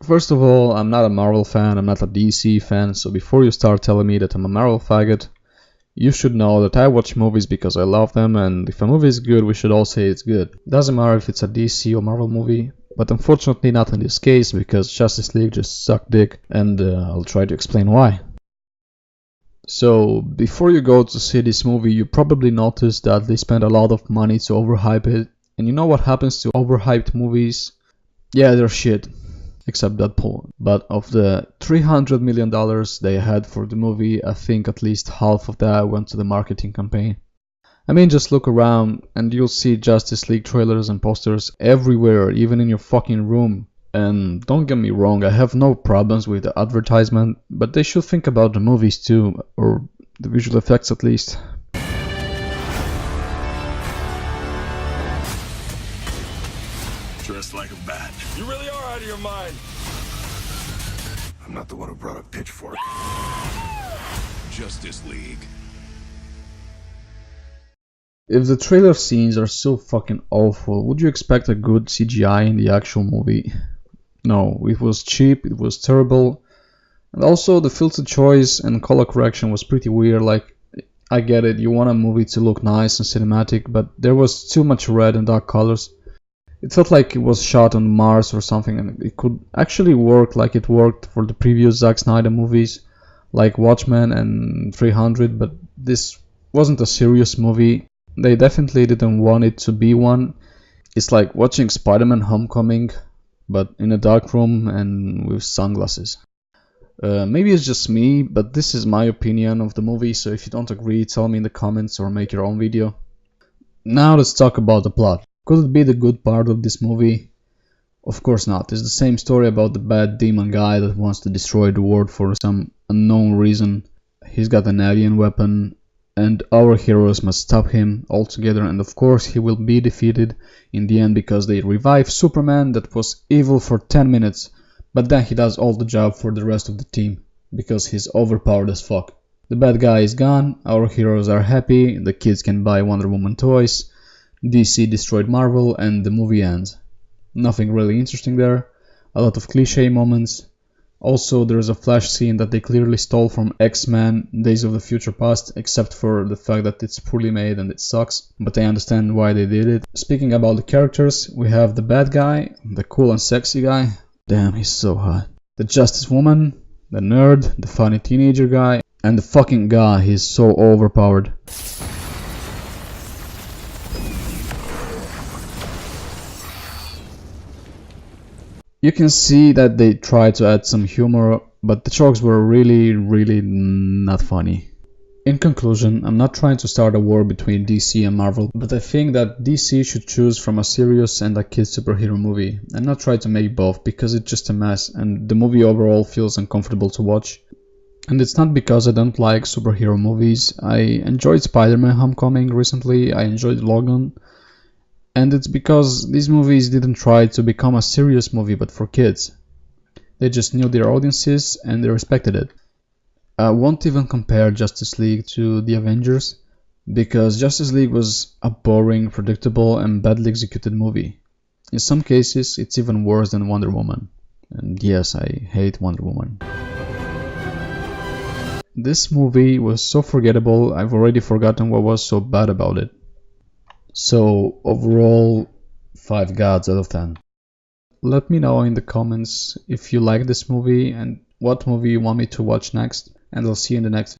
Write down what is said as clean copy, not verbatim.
First of all, I'm not a Marvel fan, I'm not a DC fan, so before you start telling me that I'm a Marvel faggot, you should know that I watch movies because I love them, and if a movie is good, we should all say it's good. Doesn't matter if it's a DC or Marvel movie, but unfortunately not in this case because Justice League just sucked dick, and I'll try to explain why. So, before you go to see this movie, you probably noticed that they spent a lot of money to overhype it, and you know what happens to overhyped movies? Yeah, they're shit. Except Deadpool. But of the $300 million they had for the movie, I think at least half of that went to the marketing campaign. I mean, just look around and you'll see Justice League trailers and posters everywhere, even in your fucking room. And don't get me wrong, I have no problems with the advertisement, but they should think about the movies too, or the visual effects at least. Dressed like a bat. You really are out of your mind. I'm not the one who brought a pitchfork. Justice League. If the trailer scenes are so fucking awful, would you expect a good CGI in the actual movie? No, it was cheap, it was terrible, and also the filter choice and color correction was pretty weird. Like, I get it, you want a movie to look nice and cinematic, but there was too much red and dark colors. It felt like it was shot on Mars or something, and it could actually work like it worked for the previous Zack Snyder movies like Watchmen and 300, but this wasn't a serious movie. They definitely didn't want it to be one. It's like watching Spider-Man Homecoming, but in a dark room and with sunglasses. Maybe it's just me, but this is my opinion of the movie, so if you don't agree, tell me in the comments or make your own video. Now let's talk about the plot. Could it be the good part of this movie? Of course not. It's the same story about the bad demon guy that wants to destroy the world for some unknown reason. He's got an alien weapon, and our heroes must stop him altogether, and of course he will be defeated in the end because they revive Superman that was evil for 10 minutes, but then he does all the job for the rest of the team because he's overpowered as fuck. The bad guy is gone, our heroes are happy, the kids can buy Wonder Woman toys, DC destroyed Marvel, and the movie ends. Nothing really interesting there, a lot of cliche moments. Also, there's a Flash scene that they clearly stole from X-Men Days of the Future Past, except for the fact that it's poorly made and it sucks, but I understand why they did it. Speaking about the characters, we have the bad guy, the cool and sexy guy. Damn, he's so hot. The Justice Woman, the nerd, the funny teenager guy, and the fucking guy, he's so overpowered. You can see that they tried to add some humor, but the jokes were really not funny. In conclusion, I'm not trying to start a war between DC and Marvel, but I think that DC should choose from a serious and a kids superhero movie, and not try to make both, because it's just a mess, and the movie overall feels uncomfortable to watch. And it's not because I don't like superhero movies. I enjoyed Spider-Man Homecoming recently, I enjoyed Logan, and it's because these movies didn't try to become a serious movie but for kids. They just knew their audiences and they respected it. I won't even compare Justice League to the Avengers, because Justice League was a boring, predictable and badly executed movie. In some cases it's even worse than Wonder Woman. And yes, I hate Wonder Woman. This movie was so forgettable, I've already forgotten what was so bad about it. So overall, 5 gods out of 10. Let me know in the comments if you like this movie and what movie you want me to watch next, and I'll see you in the next